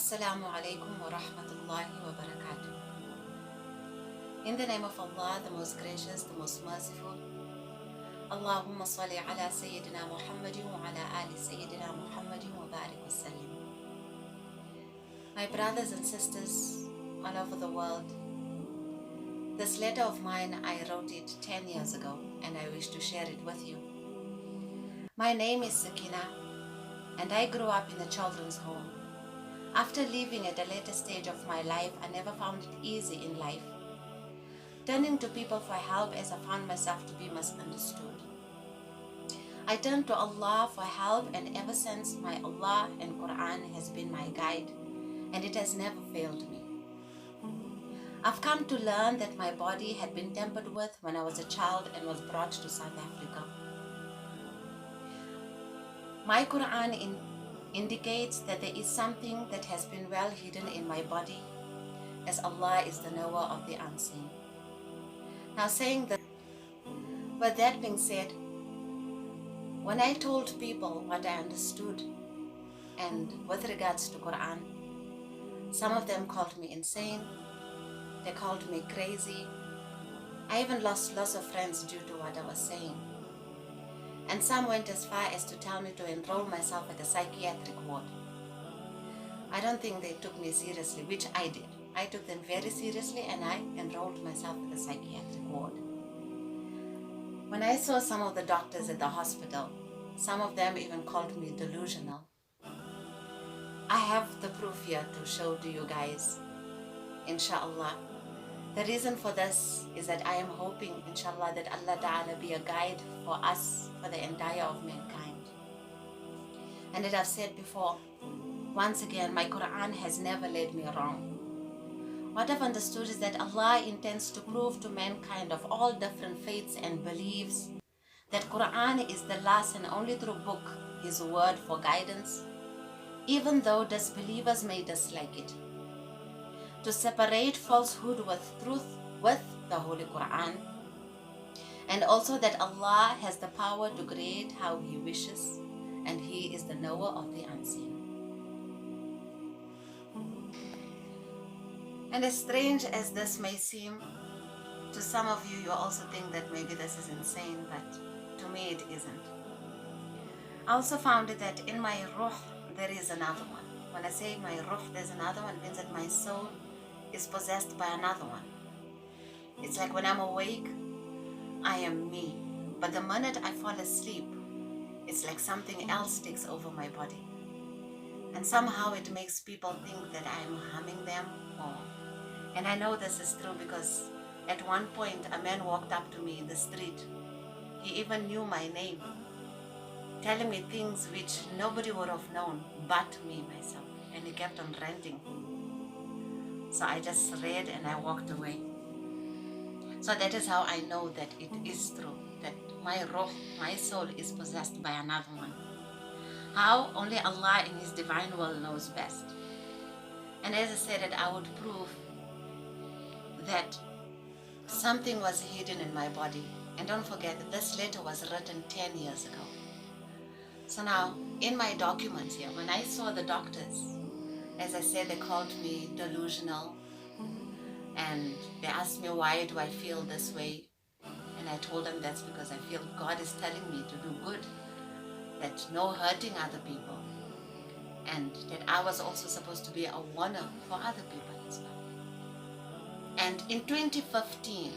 Assalamu alaikum wa rahmatullahi wa barakatuh. In the name of Allah, the most gracious, the most merciful. Allahumma salli ala Sayyidina Muhammadin wa ala ali Sayyidina Muhammadin wa barik wa sallim. My brothers and sisters all over the world, this letter of mine, I wrote it 10 years ago and I wish to share it with you. My name is Sakina and I grew up in a children's home. After leaving at a later stage of my life, I never found it easy in life, turning to people for help as I found myself to be misunderstood. I turned to Allah for help, and ever since, my Allah and Quran has been my guide, and it has never failed me. I've come to learn that my body had been tampered with when I was a child and was brought to South Africa. My Quran indicates that there is something that has been well hidden in my body, as Allah is the knower of the unseen. Now, saying that, with that being said, when I told people what I understood and with regards to Quran, some of them called me insane, they called me crazy. I even lost lots of friends due to what I was saying. And some went as far as to tell me to enroll myself at a psychiatric ward. I don't think they took me seriously, which I did. I took them very seriously and I enrolled myself at a psychiatric ward. When I saw some of the doctors at the hospital, some of them even called me delusional. I have the proof here to show to you guys, inshallah. The reason for this is that I am hoping, inshallah, that Allah Ta'ala be a guide for us, for the entire of mankind. And as I've said before, once again, my Quran has never led me wrong. What I've understood is that Allah intends to prove to mankind of all different faiths and beliefs that Quran is the last and only true book, His word for guidance, even though disbelievers may dislike it. To separate falsehood with truth with the Holy Quran, and also that Allah has the power to create how He wishes, and He is the knower of the unseen. And as strange as this may seem, to some of you, you also think that maybe this is insane, but to me it isn't. I also found that in my ruh, there is another one. When I say my ruh, there's another one, it means that my soul is possessed by another one. It's like when I'm awake, I am me. But the minute I fall asleep, it's like something else takes over my body. And somehow it makes people think that I am harming them. And I know this is true because at one point a man walked up to me in the street. He even knew my name, telling me things which nobody would have known but me, myself. And he kept on ranting. So I just read and I walked away. So that is how I know that it is true, that my ruh, my soul is possessed by another one. How? Only Allah in His divine will knows best. And as I said, that I would prove that something was hidden in my body. And don't forget that this letter was written 10 years ago. So now, in my documents here, when I saw the doctors, as I said, they called me delusional, and they asked me why do I feel this way, and I told them that's because I feel God is telling me to do good, that no hurting other people, and that I was also supposed to be a warner for other people as well. And in 2015,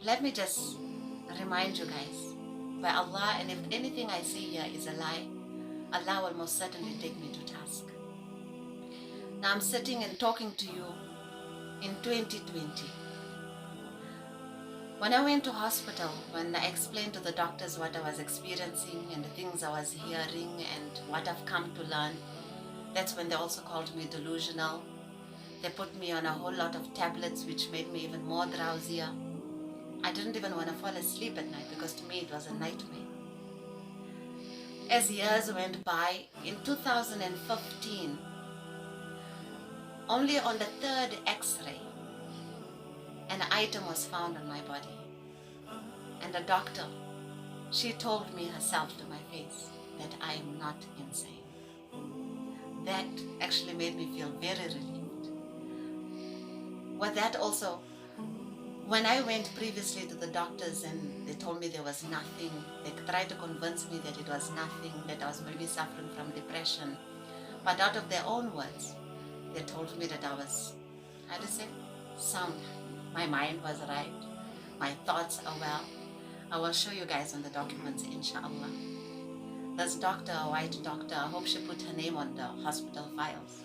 let me just remind you guys, by Allah, and if anything I say here is a lie, Allah will most certainly take me to task. Now I'm sitting and talking to you in 2020. When I went to hospital, when I explained to the doctors what I was experiencing and the things I was hearing and what I've come to learn, that's when they also called me delusional. They put me on a whole lot of tablets which made me even more drowsier. I didn't even want to fall asleep at night because to me it was a nightmare. As years went by, in 2015, only on the third X-ray, an item was found on my body. And the doctor, she told me herself to my face that I am not insane. that actually made me feel very relieved. With that also, when I went previously to the doctors and they told me there was nothing, they tried to convince me that it was nothing, that I was maybe suffering from depression. But out of their own words, they told me that I was, how to say, sound. My mind was right. My thoughts are well. I will show you guys on the documents, inshallah. This doctor, a white doctor, I hope she put her name on the hospital files.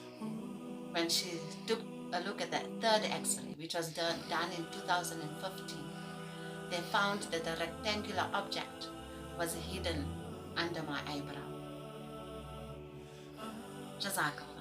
When she took a look at the third x-ray, which was done in 2015, they found that the rectangular object was hidden under my eyebrow. Jazakallah.